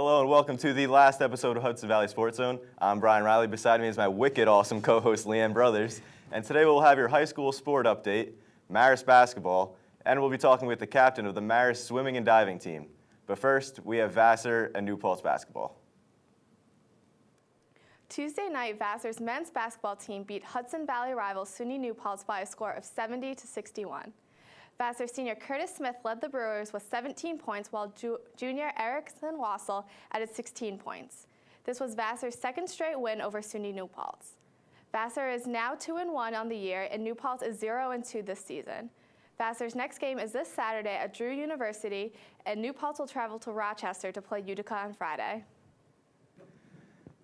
Hello and welcome to the last episode of Hudson Valley Sports Zone. I'm Brian Riley. Beside me is my wicked awesome co-host Leanne Brothers. And today we'll have your high school sport update, Marist basketball, and we'll be talking with the captain of the Marist swimming and diving team. But first, we have Vassar and New Paltz basketball. Tuesday night, Vassar's men's basketball team beat Hudson Valley rivals SUNY New Paltz by a score of 70-61. Vassar senior Curtis Smith led the Brewers with 17 points, while junior Erickson Wassel added 16 points. This was Vassar's second straight win over SUNY New Paltz. Vassar is now 2-1 on the year, and New Paltz is 0-2 this season. Vassar's next game is this Saturday at Drew University, and New Paltz will travel to Rochester to play Utica on Friday.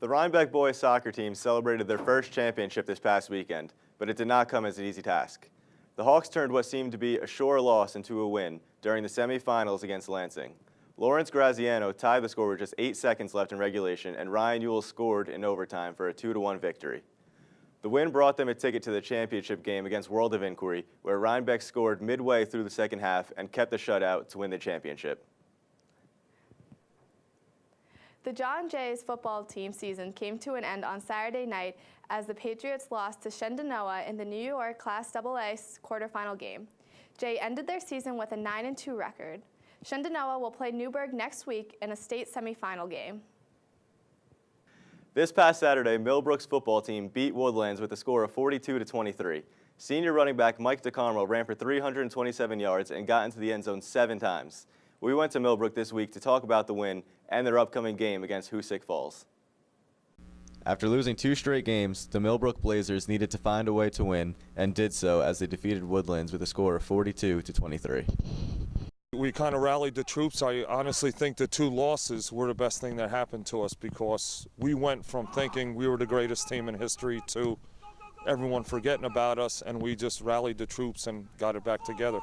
The Rhinebeck boys soccer team celebrated their first championship this past weekend, but it did not come as an easy task. The Hawks turned what seemed to be a sure loss into a win during the semifinals against Lansing. Lawrence Graziano tied the score with just 8 seconds left in regulation, and Ryan Ewell scored in overtime for a 2-1 victory. The win brought them a ticket to the championship game against World of Inquiry, where Rhinebeck scored midway through the second half and kept the shutout to win the championship. The John Jay's football team season came to an end on Saturday night as the Patriots lost to Shenandoah in the New York Class AA quarterfinal game. Jay ended their season with a 9-2 record. Shenandoah will play Newburgh next week in a state semifinal game. This past Saturday, Millbrook's football team beat Woodlands with a score of 42-23. Senior running back Mike DeCarmo ran for 327 yards and got into the end zone 7 times. We went to Millbrook this week to talk about the win and their upcoming game against Hoosick Falls. After losing 2 straight games, the Millbrook Blazers needed to find a way to win and did so as they defeated Woodlands with a score of 42-23. We kind of rallied the troops. I honestly think the 2 losses were the best thing that happened to us, because we went from thinking we were the greatest team in history to everyone forgetting about us, and we just rallied the troops and got it back together.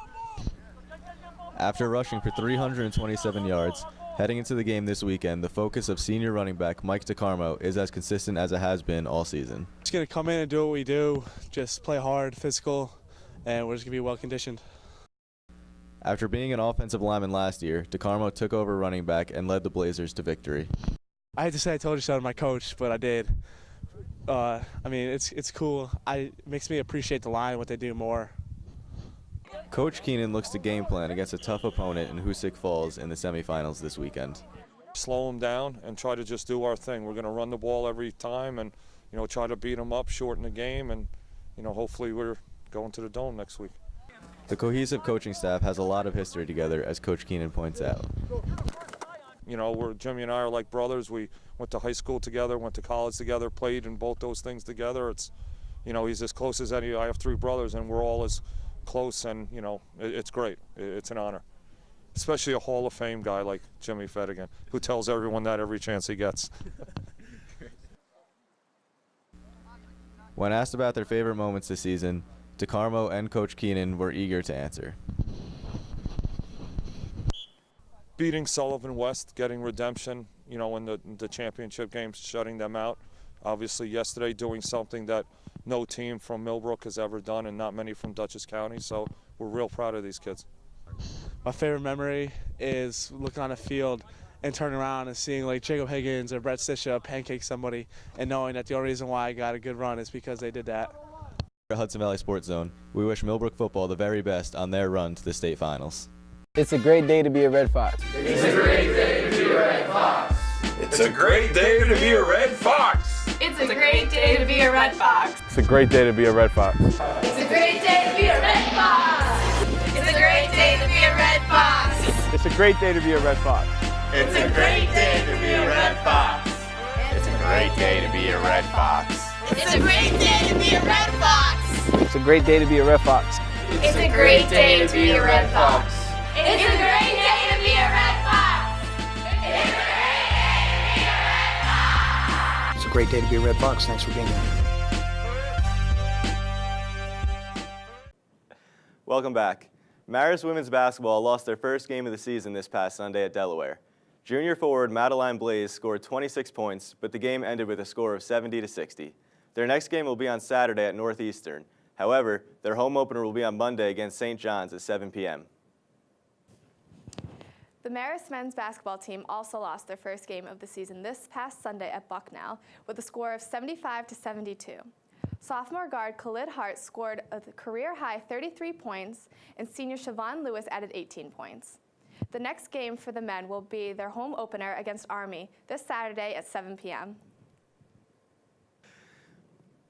After rushing for 327 yards, heading into the game this weekend, the focus of senior running back Mike DeCarmo is as consistent as it has been all season. Just going to come in and do what we do, just play hard, physical, and we're just going to be well-conditioned. After being an offensive lineman last year, DeCarmo took over running back and led the Blazers to victory. I hate to say I told you so to my coach, but I did. I mean, it's cool. It makes me appreciate the line, what they do more. Coach Keenan looks to game plan against a tough opponent in Hoosick Falls in the semifinals this weekend. Slow them down and try to just do our thing. We're going to run the ball every time and, try to beat them up, shorten the game, and, hopefully we're going to the Dome next week. The cohesive coaching staff has a lot of history together, as Coach Keenan points out. Jimmy and I are like brothers. We went to high school together, went to college together, played in both those things together. It's, he's as close as any. I have 3 brothers, and we're all as close, and it's great. It's an honor, especially a Hall of Fame guy like Jimmy Fettigan, who tells everyone that every chance he gets. When asked about their favorite moments this season, DeCarmo and Coach Keenan were eager to answer. Beating Sullivan West, getting redemption, in the championship games, shutting them out. Obviously yesterday doing something that no team from Millbrook has ever done, and not many from Dutchess County, so we're real proud of these kids. My favorite memory is looking on the field and turning around and seeing like Jacob Higgins or Brett Sisha pancake somebody, and knowing that the only reason why I got a good run is because they did that. At Hudson Valley Sports Zone, we wish Millbrook football the very best on their run to the state finals. It's a great day to be a Red Fox. It's a great day to be a Red Fox. It's a great day to be a Red Fox. It's a great day to be a Red Fox. It's a great day to be a Red Fox. It's a great day to be a Red Fox. It's a great day to be a Red Fox. It's a great day to be a Red Fox. It's a great day to be a Red Fox. It's a great day to be a Red Fox. It's a great day to be a Red Fox. It's a great day to be a Red Fox. It's a great day to be a Red Fox. It's a great day to be a Red Fox. It's a great day to be a Red Fox. Thanks for being here. Welcome back. Marist women's basketball lost their first game of the season this past Sunday at Delaware. Junior forward Madeline Blaze scored 26 points, but the game ended with a score of 70-60. Their next game will be on Saturday at Northeastern. However, their home opener will be on Monday against St. John's at 7 p.m. The Marist men's basketball team also lost their first game of the season this past Sunday at Bucknell with a score of 75-72. Sophomore guard Khalid Hart scored a career-high 33 points, and senior Siobhan Lewis added 18 points. The next game for the men will be their home opener against Army this Saturday at 7 p.m.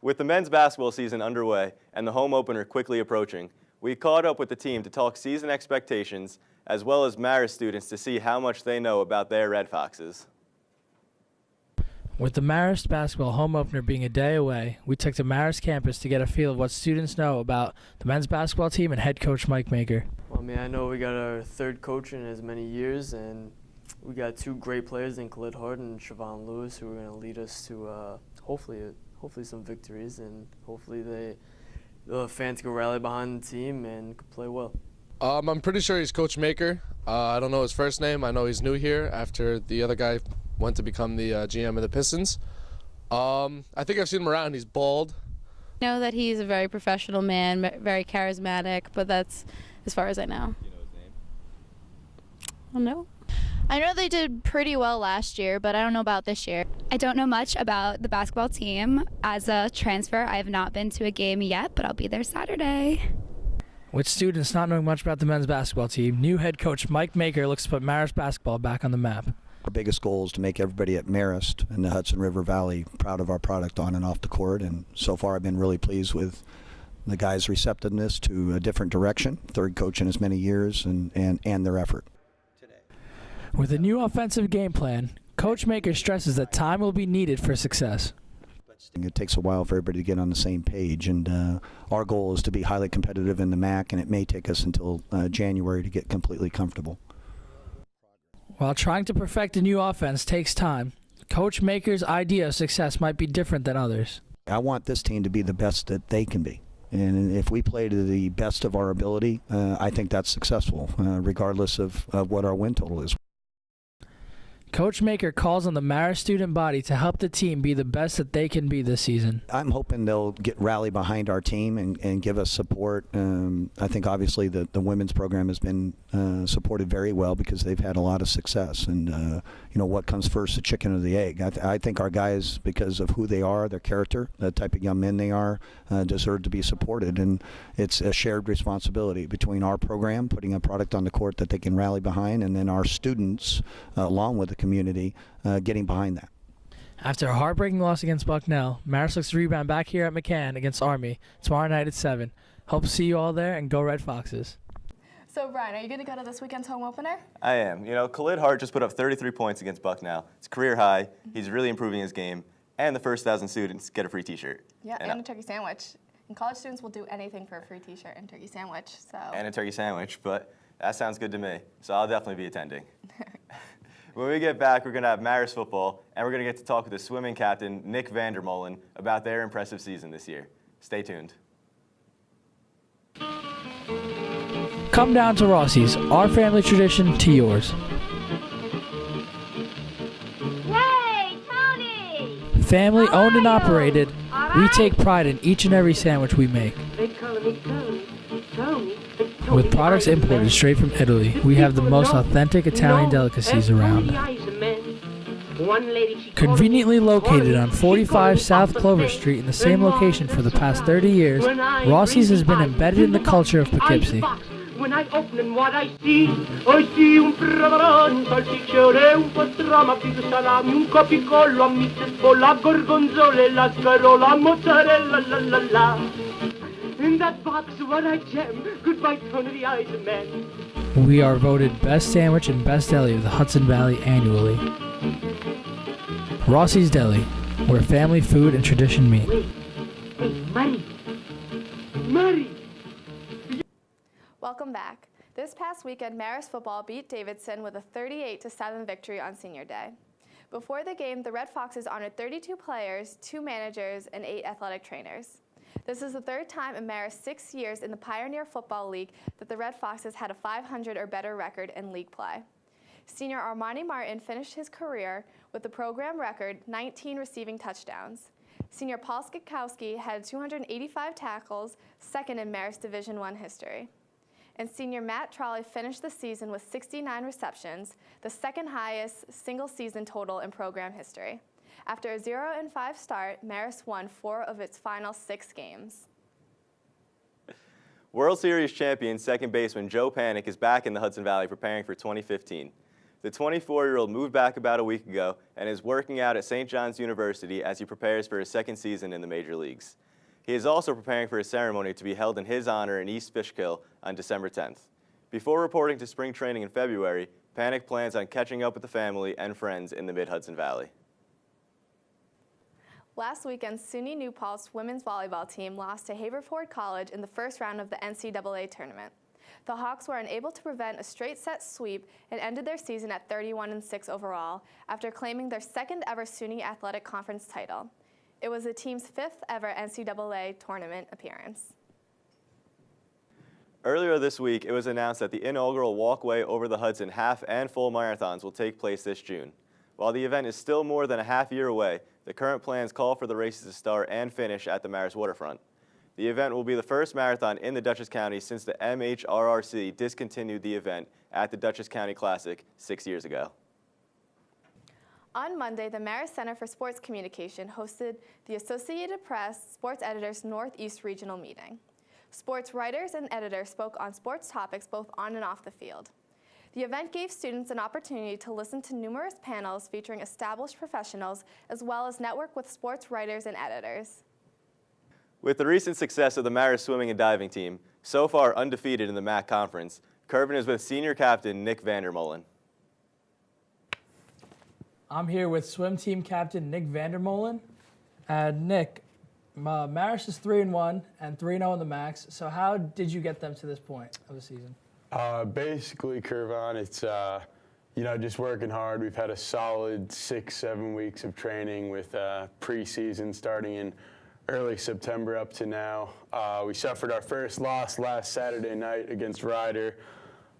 With the men's basketball season underway and the home opener quickly approaching, we caught up with the team to talk season expectations as well as Marist students to see how much they know about their Red Foxes. With the Marist basketball home opener being a day away, we took to Marist campus to get a feel of what students know about the men's basketball team and head coach Mike Maker. Well, I mean, I know we got our third coach in as many years, and we got two great players in Khalid Hart and Siobhan Lewis who are going to lead us to hopefully some victories, and hopefully the fans can rally behind the team and can play well. I'm pretty sure he's Coach Maker. I don't know his first name. I know he's new here after the other guy went to become the GM of the Pistons. I think I've seen him around. He's bald. I know that he's a very professional man, very charismatic, but that's as far as I know. Do you know his name? I don't know. I know they did pretty well last year, but I don't know about this year. I don't know much about the basketball team. As a transfer, I have not been to a game yet, but I'll be there Saturday. With students not knowing much about the men's basketball team, new head coach Mike Maker looks to put Marist basketball back on the map. Our biggest goal is to make everybody at Marist and the Hudson River Valley proud of our product on and off the court, and so far I've been really pleased with the guys' receptiveness to a different direction, third coach in as many years, and their effort. With a new offensive game plan, Coach Maker stresses that time will be needed for success. It takes a while for everybody to get on the same page, and our goal is to be highly competitive in the MAC, and it may take us until January to get completely comfortable. While trying to perfect a new offense takes time, Coach Maker's idea of success might be different than others. I want this team to be the best that they can be. And if we play to the best of our ability, I think that's successful, regardless of what our win total is. Coach Maker calls on the Marist student body to help the team be the best that they can be this season. I'm hoping they'll rally behind our team and give us support. I think obviously the women's program has been supported very well because they've had a lot of success. And what comes first, the chicken or the egg? I think our guys, because of who they are, their character, the type of young men they are, deserve to be supported. And it's a shared responsibility between our program, putting a product on the court that they can rally behind, and then our students, along with the community, getting behind that. After a heartbreaking loss against Bucknell, Marist looks to rebound back here at McCann against Army tomorrow night at 7. Hope to see you all there, and go Red Foxes. So, Brian, are you going to go to this weekend's home opener? I am. Khalid Hart just put up 33 points against Bucknell. It's career high. He's really improving his game. And the first 1,000 students get a free T-shirt. Yeah, and a turkey sandwich. And college students will do anything for a free T-shirt and turkey sandwich. And a turkey sandwich, but that sounds good to me. So I'll definitely be attending. When we get back, we're going to have Marist football, and we're going to get to talk with the swimming captain, Nick Vandermolen, about their impressive season this year. Stay tuned. Come down to Rossi's, our family tradition to yours. Hey, Tony! Family owned and operated, we take pride in each and every sandwich we make. They call me Tony. With products imported straight from Italy, we have the most authentic Italian delicacies around. Conveniently located on 45 South Clover Street in the same location for the past 30 years, Rossi's has been embedded in the culture of Poughkeepsie. When I open and what I see un provolone, salsiccione, un pastrama, figo salami, un copicollo, a meatball, gorgonzola, la scarola, mozzarella, la la la. In that box, what I gem, goodbye, Tony the Eyes Man. We are voted Best Sandwich and Best Deli of the Hudson Valley annually. Rossi's Deli, where family food and tradition meet. Hey, Murray! Welcome back. This past weekend, Marist football beat Davidson with a 38-7 victory on Senior Day. Before the game, the Red Foxes honored 32 players, 2 managers, and 8 athletic trainers. This is the third time in Marist's 6 years in the Pioneer Football League that the Red Foxes had a 500 or better record in league play. Senior Armani Martin finished his career with the program record 19 receiving touchdowns. Senior Paul Skikowski had 285 tackles, second in Marist Division I history. And senior Matt Trolley finished the season with 69 receptions, the second highest single season total in program history. After a 0-5 start, Marist won 4 of its final 6 games. World Series champion second baseman Joe Panik is back in the Hudson Valley preparing for 2015. The 24-year-old moved back about a week ago and is working out at St. John's University as he prepares for his second season in the major leagues. He is also preparing for a ceremony to be held in his honor in East Fishkill on December 10th. Before reporting to spring training in February, Panik plans on catching up with the family and friends in the Mid-Hudson Valley. Last weekend, SUNY New Paltz women's volleyball team lost to Haverford College in the first round of the NCAA tournament. The Hawks were unable to prevent a straight-set sweep and ended their season at 31-6 overall after claiming their second-ever SUNY Athletic Conference title. It was the team's 5th ever NCAA tournament appearance. Earlier this week, it was announced that the inaugural Walkway Over the Hudson half and full marathons will take place this June. While the event is still more than a half year away, the current plans call for the races to start and finish at the Marist waterfront. The event will be the first marathon in the Dutchess County since the MHRRC discontinued the event at the Dutchess County Classic 6 years ago. On Monday, the Marist Center for Sports Communication hosted the Associated Press Sports Editors Northeast Regional Meeting. Sports writers and editors spoke on sports topics both on and off the field. The event gave students an opportunity to listen to numerous panels featuring established professionals, as well as network with sports writers and editors. With the recent success of the Marist swimming and diving team, so far undefeated in the MAC Conference, Kervan is with senior captain Nick Vandermolen. I'm here with swim team captain Nick Vandermolen. Nick, Marist is 3-1 and 3-0 in the MACs. So how did you get them to this point of the season? Basically, Kervan, it's just working hard. We've had a solid 6-7 weeks of training with preseason starting in early September up to now. We suffered our first loss last Saturday night against Ryder,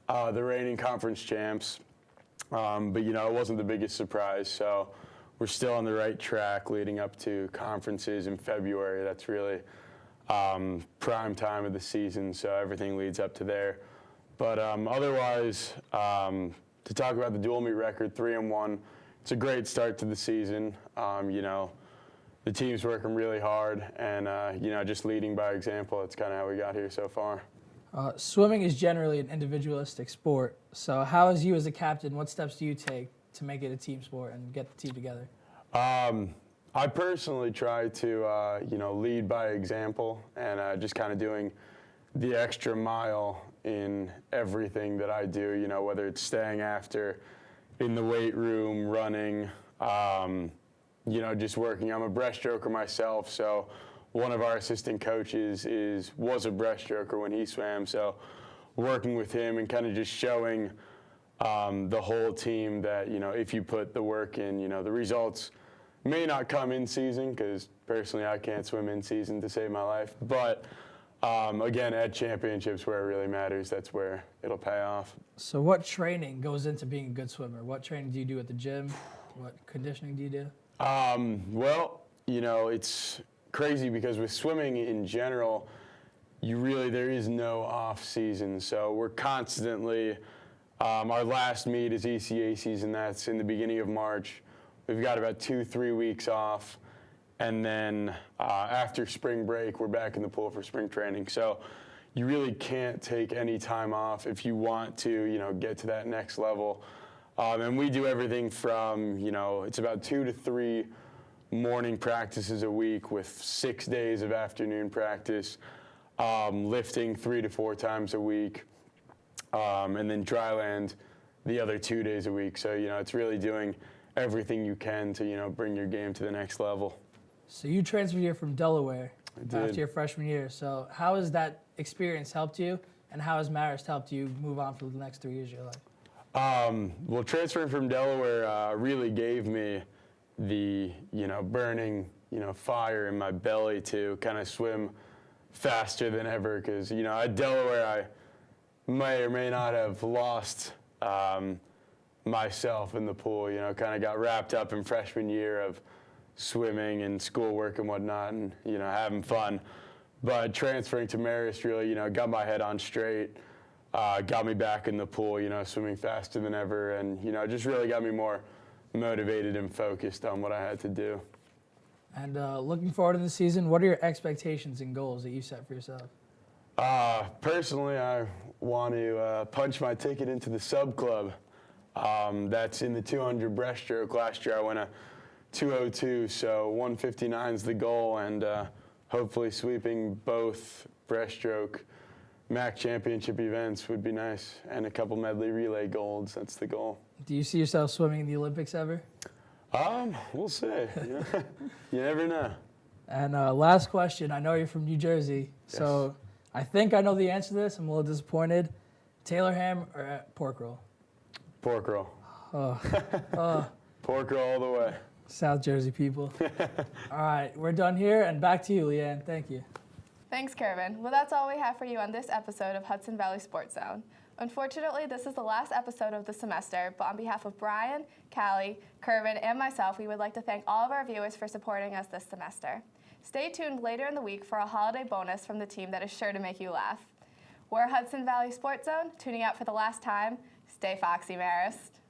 the reigning conference champs. But it wasn't the biggest surprise. So we're still on the right track leading up to conferences in February. That's really prime time of the season. So everything leads up to there. But otherwise, to talk about the dual meet record, 3-1, it's a great start to the season. The team's working really hard, and just leading by example. That's kind of how we got here so far. Swimming is generally an individualistic sport. So how, as you as a captain, what steps do you take to make it a team sport and get the team together? I personally try to lead by example and just kind of doing the extra mile in everything that I do, whether it's staying after in the weight room, running, just working. I'm a breaststroker myself, so one of our assistant coaches was a breaststroker when he swam, so working with him and kind of just showing the whole team that, if you put the work in, the results may not come in season, because personally I can't swim in season to save my life, but again, at championships where it really matters, that's where it'll pay off. So what training goes into being a good swimmer? What training do you do at the gym? What conditioning do you do? It's crazy because with swimming in general, there is no off season. So we're constantly, our last meet is ECA season. That's in the beginning of March. We've got about 2-3 weeks off. And then after spring break, we're back in the pool for spring training. So you really can't take any time off if you want to, get to that next level. And we do everything from, it's about 2 to 3 morning practices a week with 6 days of afternoon practice, lifting 3 to 4 times a week, and then dry land the other 2 days a week. So, it's really doing everything you can to, bring your game to the next level. So you transferred here from Delaware did. after your freshman year. So how has that experience helped you, and how has Marist helped you move on for the next 3 years of your life? Well, transferring from Delaware really gave me the, burning, fire in my belly to kind of swim faster than ever. Because, at Delaware, I may or may not have lost myself in the pool, kind of got wrapped up in freshman year of swimming and schoolwork and whatnot and, having fun. But transferring to Marist really, got my head on straight. got me back in the pool, swimming faster than ever, and, just really got me more motivated and focused on what I had to do. And looking forward to the season, what are your expectations and goals that you set for yourself? Personally, I want to punch my ticket into the sub club. That's in the 200 breaststroke. Last year I went a 202, so 159 is the goal, and hopefully sweeping both breaststroke MAC championship events would be nice, and a couple medley relay golds. That's the goal. Do you see yourself swimming in the Olympics ever? We'll see. You never know. And last question. I know you're from New Jersey, Yes. so I think I know the answer to this. I'm a little disappointed. Taylor ham or pork roll? Pork roll. Oh. Pork roll all the way. South Jersey people. All right, we're done here, and back to you, Leanne. Thank you. Thanks, Kervan. Well, that's all we have for you on this episode of Hudson Valley Sports Zone. Unfortunately, this is the last episode of the semester, but on behalf of Brian, Callie, Kervan, and myself, we would like to thank all of our viewers for supporting us this semester. Stay tuned later in the week for a holiday bonus from the team that is sure to make you laugh. We're Hudson Valley Sports Zone, tuning out for the last time. Stay foxy, Marist.